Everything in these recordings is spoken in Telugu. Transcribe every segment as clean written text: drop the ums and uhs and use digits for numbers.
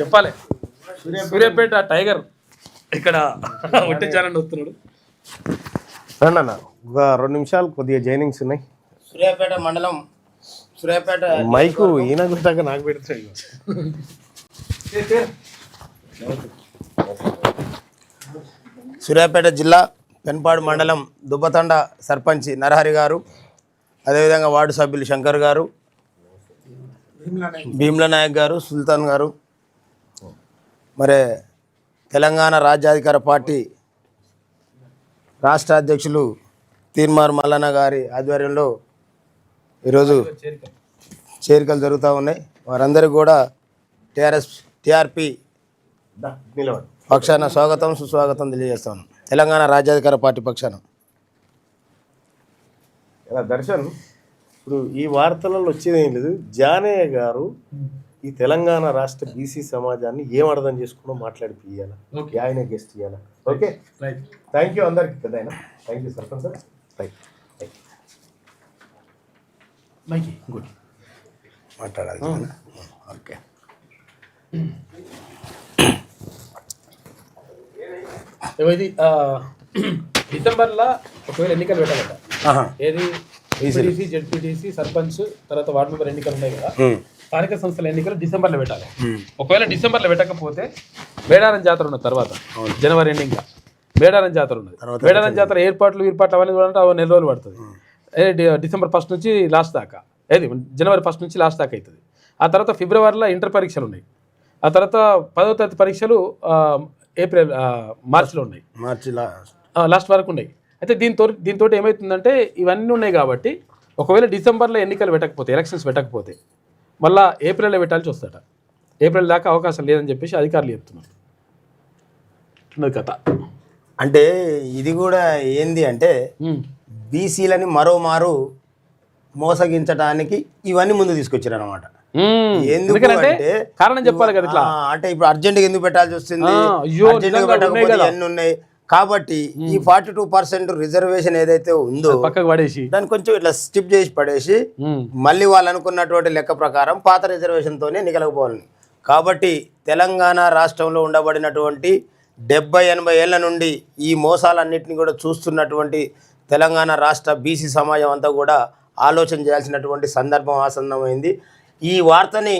చెప్పాలి. సూర్యాపేట టైగర్ ఇక్కడ ఒట్టించాలని వస్తున్నాడు. రండి అన్న, ఒక 2 నిమిషాలు కొద్దిగా జైనింగ్స్ ఉన్నాయి. సూర్యాపేట మండలం, సూర్యాపేట మైకు ఈయన గుట్టాక నాకు పెడతాయి. సూర్యాపేట జిల్లా పెన్పాడు మండలం దుబ్బతండ సర్పంచ్ నరహరి గారు, అదేవిధంగా వార్డు సభ్యులు శంకర్ గారు, భీమ్ల నాయక్ గారు, సుల్తాన్ గారు, మరి తెలంగాణ రాజ్యాధికార పార్టీ రాష్ట్ర అధ్యక్షులు తీన్మార్ మల్లన్న గారి ఆధ్వర్యంలో ఈరోజు చేరికలు జరుగుతూ ఉన్నాయి. వారందరికీ కూడా టీఆర్పీ పక్షాన స్వాగతం సుస్వాగతం తెలియజేస్తాను. తెలంగాణ రాజ్యాధికార పార్టీ పక్షాన. దర్శన్, ఇప్పుడు ఈ వార్తలలో వచ్చేది ఏం లేదు, జానయ్య గారు ఈ తెలంగాణ రాష్ట్ర బీసీ సమాజాన్ని ఏం అర్థం చేసుకున్నా మాట్లాడిపియాలి, ఆయన గెస్ట్ ఇవ్వాలి. ఓకే, థ్యాంక్ యూ అందరికి. పెద్ద thank you sarpanch sir. Right, good మాట్లాడాలి. ఓకే, ఇది డిసెంబర్లో ఒకవేళ ఎన్నికలు పెట్టాలట. ఏది ఎంపీటీసీ, జెడ్పీటీసీ, సర్పంచ్, తర్వాత వార్డు మెంబర్ ఎన్నికలు ఉన్నాయి కదా, స్థానిక సంస్థల ఎన్నికలు డిసెంబర్లో పెట్టాలి. ఒకవేళ డిసెంబర్లో పెట్టకపోతే మేడారం జాతర ఉన్నది, తర్వాత జనవరి ఎండింగ్గా మేడారం జాతర ఉన్నది. మేడారం జాతర ఏర్పాట్లు అవన్నీ చూడాలంటే అవి 4 రోజులు పడుతుంది. డిసెంబర్ 1 నుంచి లాస్ట్ దాకా, ఏది జనవరి 1 నుంచి లాస్ట్ దాకా అవుతుంది. ఆ తర్వాత ఫిబ్రవరిలో ఇంటర్ పరీక్షలు ఉన్నాయి. ఆ తర్వాత 10వ తరగతి పరీక్షలు మార్చిలో ఉన్నాయి, మార్చి లాస్ట్ వరకు ఉన్నాయి. అయితే దీంతో ఏమవుతుందంటే ఇవన్నీ ఉన్నాయి కాబట్టి ఒకవేళ డిసెంబర్లో ఎన్నికలు పెట్టకపోతే, ఎలక్షన్స్ పెట్టకపోతే మళ్ళీ ఏప్రిల్లో పెట్టాల్సి వస్తాట. ఏప్రిల్ దాకా అవకాశం లేదని చెప్పేసి అధికారులు చెప్తున్నారు. కథ అంటే ఇది కూడా ఏంది అంటే బీసీలని మరోమారు మోసగించడానికి ఇవన్నీ ముందు తీసుకొచ్చారు అనమాట. ఎందుకంటే కారణం చెప్పాలి కదా, ఇట్లా అంటే ఇప్పుడు అర్జెంట్గా ఎందుకు పెట్టాల్సి వస్తుంది, అన్నీ ఉన్నాయి కాబట్టి ఈ 42% రిజర్వేషన్ ఏదైతే ఉందో పక్కకు పడేసి దాన్ని కొంచెం ఇట్లా స్కిప్ చేసి పడేసి మళ్ళీ వాళ్ళు అనుకున్నటువంటి లెక్క ప్రకారం పాత రిజర్వేషన్తోనే ఎన్నికలకపోవాలని. కాబట్టి తెలంగాణ రాష్ట్రంలో ఉండబడినటువంటి 70-80 ఏళ్ల నుండి ఈ మోసాలన్నింటినీ కూడా చూస్తున్నటువంటి తెలంగాణ రాష్ట్ర బీసీ సమాజం అంతా కూడా ఆలోచన చేయాల్సినటువంటి సందర్భం ఆసన్నమైంది. ఈ వార్తని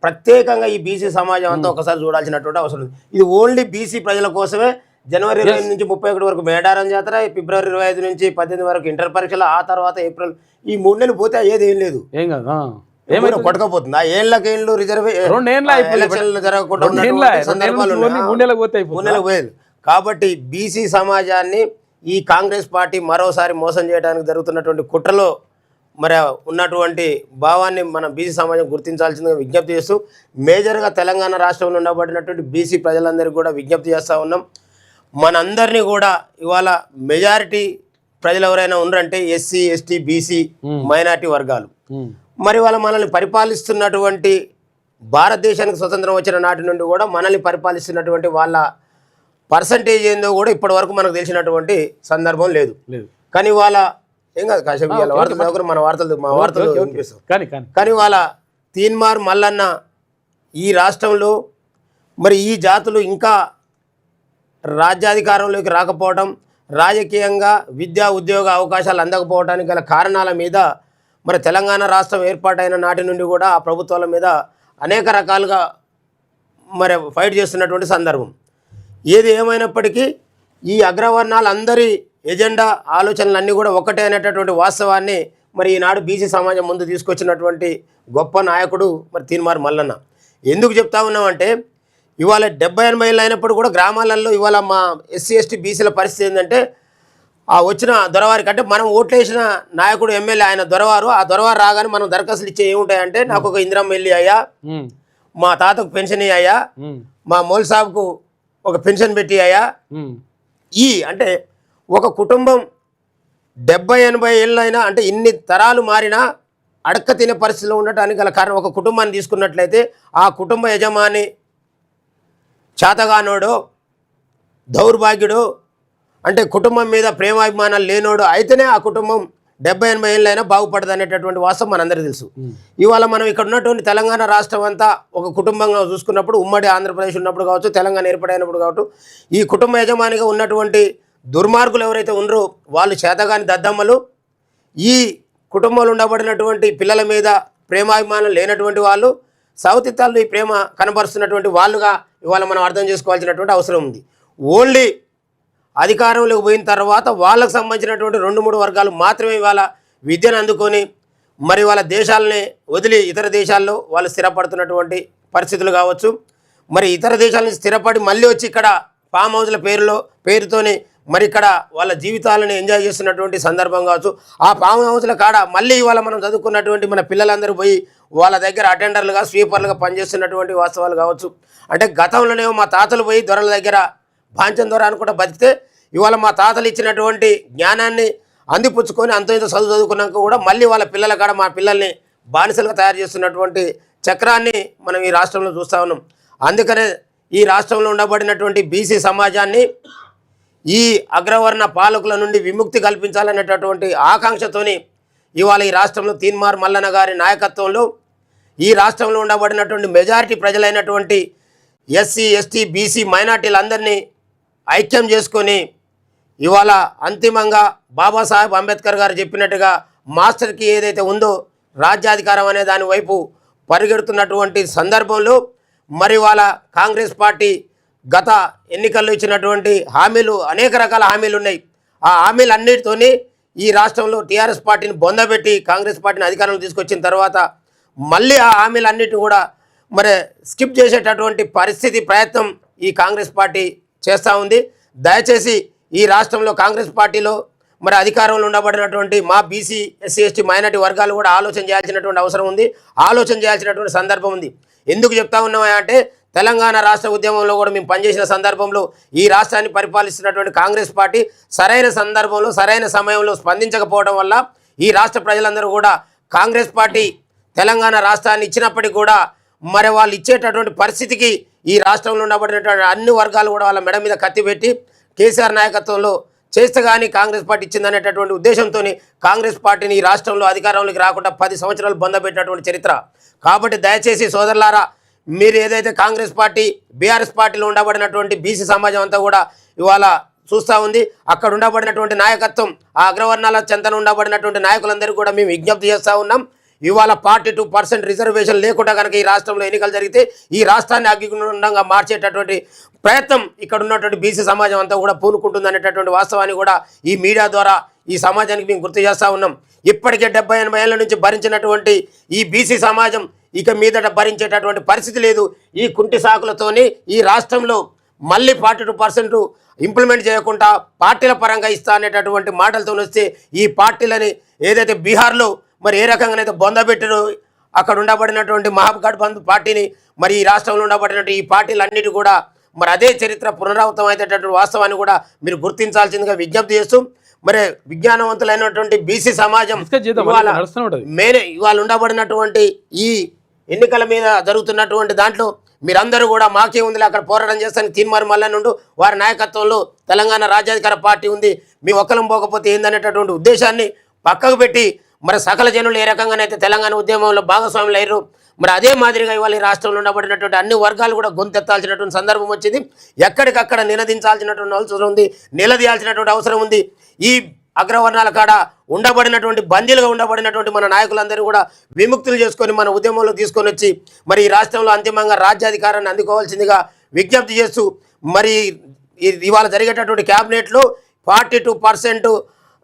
ప్రత్యేకంగా ఈ బీసీ సమాజం అంతా ఒకసారి చూడాల్సినటువంటి అవసరం ఉంది. ఇది ఓన్లీ బీసీ ప్రజల కోసమే. జనవరి 20 నుంచి 31 వరకు మేడారం జాతర, ఫిబ్రవరి 25 నుంచి 18 వరకు ఇంటర్ పరీక్షలు, ఆ తర్వాత ఏప్రిల్, ఈ 3 నెలలు పోతే అయ్యేది ఏం లేదు, ఏం కాదు, కొట్టకపోతుంది. ఆ ఏళ్ళకేళ్ళు రిజర్వేషన్ జరగకుండా సందర్భాలు 3 నెలలకు పోయేది. కాబట్టి బీసీ సమాజాన్ని ఈ కాంగ్రెస్ పార్టీ మరోసారి మోసం చేయడానికి జరుగుతున్నటువంటి కుట్రలో మరి ఉన్నటువంటి భావాన్ని మన బీసీ సమాజం గుర్తించాల్సిందిగా విజ్ఞప్తి చేస్తూ, మేజర్గా తెలంగాణ రాష్ట్రంలో ఉండబడినటువంటి బీసీ ప్రజలందరికీ కూడా విజ్ఞప్తి చేస్తూ ఉన్నాం. మనందరినీ కూడా ఇవాళ మెజారిటీ ప్రజలు ఎవరైనా ఉన్నారంటే ఎస్సీ, ఎస్టీ, బీసీ, మైనార్టీ వర్గాలు. మరి వాళ్ళ మనల్ని పరిపాలిస్తున్నటువంటి భారతదేశానికి స్వతంత్రం వచ్చిన నాటి నుండి కూడా మనల్ని పరిపాలిస్తున్నటువంటి వాళ్ళ పర్సంటేజ్ ఏందో కూడా ఇప్పటి వరకు మనకు తెలిసినటువంటి సందర్భం లేదు. కానీ వాళ్ళ ఏం కాదు కాసేపు వార్తలు మా వార్తలు వినిపిస్తాం. కానీ వాళ్ళ తీన్మార్ మల్లన్న ఈ రాష్ట్రంలో మరి ఈ జాతులు ఇంకా రాజ్యాధికారంలోకి రాకపోవడం, రాజకీయంగా విద్యా ఉద్యోగ అవకాశాలు అందకపోవడానికి గల కారణాల మీద మరి తెలంగాణ రాష్ట్రం ఏర్పాటైన నాటి నుండి కూడా ఆ ప్రభుత్వాల మీద అనేక రకాలుగా మరి ఫైట్ చేస్తున్నటువంటి సందర్భం. ఏది ఏమైనప్పటికీ ఈ అగ్రవర్ణాలందరి ఎజెండా ఆలోచనలన్నీ కూడా ఒకటే అనేటటువంటి వాస్తవాన్ని మరి ఈనాడు బీసీ సమాజం ముందు తీసుకొచ్చినటువంటి గొప్ప నాయకుడు మరి తీన్మార్ మల్లన్న. ఎందుకు చెప్తా ఉన్నామంటే ఇవాళ 70-80 ఏళ్ళు అయినప్పుడు కూడా గ్రామాలలో ఇవాళ మా ఎస్సీ, ఎస్టీ, బీసీల పరిస్థితి ఏంటంటే ఆ వచ్చిన దొరవారి కంటే మనం ఓట్లేసిన నాయకుడు ఎమ్మెల్యే ఆయన దొరవారు, ఆ దొరవారు రాగానే మనం దరఖాస్తులు ఇచ్చే ఏముంటాయంటే నాకు ఒక ఇందిరమ్మ ఇల్లు అయ్యా, మా తాతకు పెన్షన్ అయ్యా, మా మౌల్ సాబ్కు ఒక పెన్షన్ పెట్టి అయ్యా. ఈ అంటే ఒక కుటుంబం 70-80 ఏళ్ళైనా అంటే ఇన్ని తరాలు మారినా అడక్క తినే పరిస్థితిలో ఉండటానికి గల కారణం, ఒక కుటుంబాన్ని తీసుకున్నట్లయితే ఆ కుటుంబ యజమాని చేతగానోడు, దౌర్భాగ్యుడు, అంటే కుటుంబం మీద ప్రేమాభిమానాలు లేనోడు అయితేనే ఆ కుటుంబం 70-80 ఏళ్ళైనా బాగుపడదు అనేటటువంటి వాస్తవం మనందరికీ తెలుసు. ఇవాళ మనం ఇక్కడ ఉన్నటువంటి తెలంగాణ రాష్ట్రం అంతా ఒక కుటుంబంగా చూసుకున్నప్పుడు, ఉమ్మడి ఆంధ్రప్రదేశ్ ఉన్నప్పుడు కావచ్చు, తెలంగాణ ఏర్పడైనప్పుడు కావచ్చు, ఈ కుటుంబ యజమానిగా ఉన్నటువంటి దుర్మార్గులు ఎవరైతే ఉన్నారో వాళ్ళు చేతగాని దద్దమ్మలు, ఈ కుటుంబంలో ఉండబడినటువంటి పిల్లల మీద ప్రేమాభిమానం లేనటువంటి వాళ్ళు, సౌతిత్తాలు ఈ ప్రేమ కనబరుస్తున్నటువంటి వాళ్ళుగా ఇవాళ మనం అర్థం చేసుకోవాల్సినటువంటి అవసరం ఉంది. ఓన్లీ అధికారంలోకి పోయిన తర్వాత వాళ్ళకు సంబంధించినటువంటి 2-3 వర్గాలు మాత్రమే ఇవాళ విద్యను అందుకొని మరి వాళ్ళ దేశాలని వదిలి ఇతర దేశాల్లో వాళ్ళు స్థిరపడుతున్నటువంటి పరిస్థితులు కావచ్చు. మరి ఇతర దేశాల నుంచి స్థిరపడి మళ్ళీ వచ్చి ఇక్కడ ఫామ్ హౌస్ల పేరుతోని మరి ఇక్కడ వాళ్ళ జీవితాలను ఎంజాయ్ చేస్తున్నటువంటి సందర్భం కావచ్చు. ఆ ఫామ్ హౌస్ల కాడ మళ్ళీ ఇవాళ మనం చదువుకున్నటువంటి మన పిల్లలందరూ పోయి వాళ్ళ దగ్గర అటెండర్లుగా స్వీపర్లుగా పనిచేస్తున్నటువంటి వాస్తవాలు కావచ్చు. అంటే గతంలోనేమో మా తాతలు పోయి దొరల దగ్గర బాంచం దొర అనుకుంటా బతికితే ఇవాళ మా తాతలు ఇచ్చినటువంటి జ్ఞానాన్ని అందిపుచ్చుకొని అంత ఇంత చదువుకున్నాక కూడా మళ్ళీ వాళ్ళ పిల్లల కాడ మా పిల్లల్ని బానిసలుగా తయారు చేస్తున్నటువంటి చక్రాన్ని మనం ఈ రాష్ట్రంలో చూస్తూ ఉన్నాం. అందుకనే ఈ రాష్ట్రంలో ఉండబడినటువంటి బీసీ సమాజాన్ని ఈ అగ్రవర్ణ పాలకుల నుండి విముక్తి కల్పించాలనేటటువంటి ఆకాంక్షతోని ఇవాళ ఈ రాష్ట్రంలో తీన్మార్ మల్లన్న గారి నాయకత్వంలో ఈ రాష్ట్రంలో ఉండబడినటువంటి మెజారిటీ ప్రజలైనటువంటి ఎస్సీ, ఎస్టీ, బీసీ మైనార్టీలందరినీ ఐక్యం చేసుకొని ఇవాళ అంతిమంగా బాబాసాహెబ్ అంబేద్కర్ గారు చెప్పినట్టుగా మాస్టర్కి ఏదైతే ఉందో రాజ్యాధికారం అనే దాని వైపు పరిగెడుతున్నటువంటి సందర్భంలో మరి వాళ్ళ కాంగ్రెస్ పార్టీ గత ఎన్నికల్లో ఇచ్చినటువంటి హామీలు, అనేక రకాల హామీలు ఉన్నాయి. ఆ హామీలన్నిటితోని ఈ రాష్ట్రంలో టీఆర్ఎస్ పార్టీని బొందబెట్టి కాంగ్రెస్ పార్టీని అధికారంలో తీసుకొచ్చిన తర్వాత మళ్ళీ ఆ హామీలన్నిటిని కూడా మరి స్కిప్ చేసేటటువంటి ప్రయత్నం ఈ కాంగ్రెస్ పార్టీ చేస్తూ ఉంది. దయచేసి ఈ రాష్ట్రంలో కాంగ్రెస్ పార్టీలో మరి అధికారంలో ఉండబడినటువంటి మా బీసీ, ఎస్సీ, ఎస్టీ, మైనార్టీ వర్గాలు కూడా ఆలోచన చేయాల్సినటువంటి అవసరం ఉంది, ఆలోచన చేయాల్సినటువంటి సందర్భం ఉంది. ఎందుకు చెప్తా ఉన్నామా అంటే తెలంగాణ రాష్ట్ర ఉద్యమంలో కూడా మేము పనిచేసిన సందర్భంలో ఈ రాష్ట్రాన్ని పరిపాలిస్తున్నటువంటి కాంగ్రెస్ పార్టీ సరైన సందర్భంలో సరైన సమయంలో స్పందించకపోవడం వల్ల ఈ రాష్ట్ర ప్రజలందరూ కూడా కాంగ్రెస్ పార్టీ తెలంగాణ రాష్ట్రాన్ని ఇచ్చినప్పటికీ కూడా మరి వాళ్ళు ఇచ్చేటటువంటి పరిస్థితికి ఈ రాష్ట్రంలో ఉండబడినటువంటి అన్ని వర్గాలు కూడా వాళ్ళ మెడ మీద కత్తి పెట్టి కేసీఆర్ నాయకత్వంలో చేస్తే కానీ కాంగ్రెస్ పార్టీ ఇచ్చిందనేటటువంటి ఉద్దేశంతో కాంగ్రెస్ పార్టీని ఈ రాష్ట్రంలో అధికారంలోకి రాకుండా 10 సంవత్సరాలు బంధపెట్టినటువంటి చరిత్ర. కాబట్టి దయచేసి సోదరులారా, మీరు ఏదైతే కాంగ్రెస్ పార్టీ, బీఆర్ఎస్ పార్టీలో ఉండబడినటువంటి బీసీ సమాజం అంతా కూడా ఇవాళ చూస్తూ ఉంది. అక్కడ ఉండబడినటువంటి నాయకత్వం, ఆ అగ్రవర్ణాల చెంతన ఉండబడినటువంటి నాయకులందరికీ కూడా మేము విజ్ఞప్తి చేస్తూ ఉన్నాం. ఇవాళ 42% రిజర్వేషన్ లేకుండా కనుక ఈ రాష్ట్రంలో ఎన్నికలు జరిగితే ఈ రాష్ట్రాన్ని అగ్గిగుండంగా మార్చేటటువంటి ప్రయత్నం ఇక్కడ ఉన్నటువంటి బీసీ సమాజం అంతా కూడా పూనుకుంటుంది అనేటటువంటి వాస్తవాన్ని కూడా ఈ మీడియా ద్వారా ఈ సమాజానికి మేము గుర్తు చేస్తూ ఉన్నాం. ఇప్పటికే 70-80 ఏళ్ళ నుంచి భరించినటువంటి ఈ బీసీ సమాజం ఇక మీదట భరించేటటువంటి పరిస్థితి లేదు. ఈ కుంటి సాకులతోని ఈ రాష్ట్రంలో మళ్ళీ 42% ఇంప్లిమెంట్ చేయకుండా పార్టీల పరంగా ఇస్తా అనేటటువంటి మాటలతో వస్తే ఈ పార్టీలని ఏదైతే బీహార్లో మరి ఏ రకంగానైతే బొందబెట్టారో అక్కడ ఉండబడినటువంటి మహాగఠబంధన్ పార్టీని మరి ఈ రాష్ట్రంలో ఉండబడినటువంటి ఈ పార్టీలన్నిటి కూడా మరి అదే చరిత్ర పునరావృతం అయ్యేటటువంటి వాస్తవాన్ని కూడా మీరు గుర్తించాల్సిందిగా విజ్ఞప్తి చేస్తూ మరి విజ్ఞానవంతులైనటువంటి బీసీ సమాజం ఇవాళ ఉండబడినటువంటి ఈ ఎన్నికల మీద జరుగుతున్నటువంటి దాంట్లో మీరందరూ కూడా మాకే ఉంది అక్కడ పోరాటం చేస్తానికి తీన్మార్ మల్లన్న నుండి వారి నాయకత్వంలో తెలంగాణ రాజ్యాధికార పార్టీ ఉంది, మీ ఒక్కలం పోకపోతే ఏందనేటటువంటి ఉద్దేశాన్ని పక్కకు పెట్టి మరి సకల జనులు ఏ రకంగానైతే తెలంగాణ ఉద్యమంలో భాగస్వాములు అయ్యారు మరి అదే మాదిరిగా ఇవాళ ఈ రాష్ట్రంలో ఉండబడినటువంటి అన్ని వర్గాలు కూడా గొంతెత్తాల్సినటువంటి సందర్భం వచ్చింది. ఎక్కడికక్కడ నినదించాల్సినటువంటి అవసరం ఉంది, నిలదీయాల్సినటువంటి అవసరం ఉంది. ఈ అగ్రవర్ణాల కాడ ఉండబడినటువంటి బందీలుగా ఉండబడినటువంటి మన నాయకులందరూ కూడా విముక్తులు చేసుకొని మన ఉద్యమంలో తీసుకొని వచ్చి మరి ఈ రాష్ట్రంలో అంతిమంగా రాజ్యాధికారాన్ని అందుకోవాల్సిందిగా విజ్ఞప్తి చేస్తూ మరి ఇవాళ జరిగేటటువంటి క్యాబినెట్లో 42%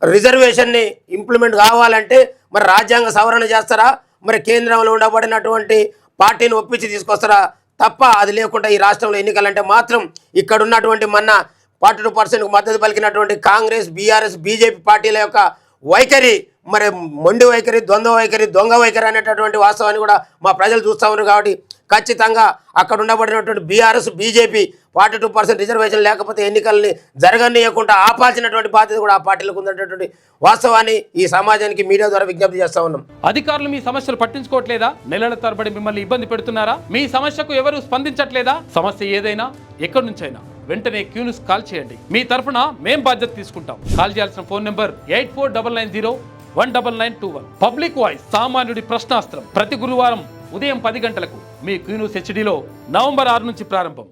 రిజర్వేషన్ని ఇంప్లిమెంట్ కావాలంటే మరి రాజ్యాంగ సవరణ చేస్తారా, మరి కేంద్రంలో ఉండబడినటువంటి పార్టీని ఒప్పించి తీసుకొస్తారా తప్ప అది లేకుండా ఈ రాష్ట్రంలో ఎన్నికలంటే మాత్రం ఇక్కడ ఉన్నటువంటి మొన్న 42%కు మద్దతు పలికినటువంటి కాంగ్రెస్, బీఆర్ఎస్, బీజేపీ పార్టీల యొక్క వైఖరి మరి మొండి వైఖరి, ద్వంద్వ వైఖరి, దొంగ వైఖరి అనేటటువంటి వాస్తవాన్ని కూడా మా ప్రజలు చూస్తూ ఉన్నారు. కాబట్టి ఖచ్చితంగా అక్కడ ఉండబడినటువంటి బీఆర్ఎస్, బీజేపీ 42% రిజర్వేషన్ లేకపోతే ఎన్నికల్ని జరగనీయకుండా ఆపాల్సినటువంటి బాధ్యత కూడా ఆ పార్టీలకు ఉన్నటువంటి వాస్తవాన్ని ఈ సమాజానికి మీడియా ద్వారా విజ్ఞప్తి చేస్తా ఉన్నాం. అధికారులు మీ సమస్యలు పట్టించుకోవట్లేదా? నెలల తరబడి మిమ్మల్ని ఇబ్బంది పెడుతున్నారా? మీ సమస్యకు ఎవరు స్పందించట్లేదా? సమస్య ఏదైనా ఎక్కడి నుంచైనా వెంటనే క్యూన్యూస్ కాల్ చేయండి. మీ తరఫున మేం బాధ్యత తీసుకుంటాం. కాల్ చేయాల్సిన ఫోన్ నెంబర్ 849909 19921. పబ్లిక్ వాయిస్ సామాన్యుడి ప్రశ్నాస్త్రం ప్రతి గురువారం ఉదయం 10 గంటలకు మీ క్యూన్యూస్ హెచ్డీలో నవంబర్ 6 నుంచి ప్రారంభం.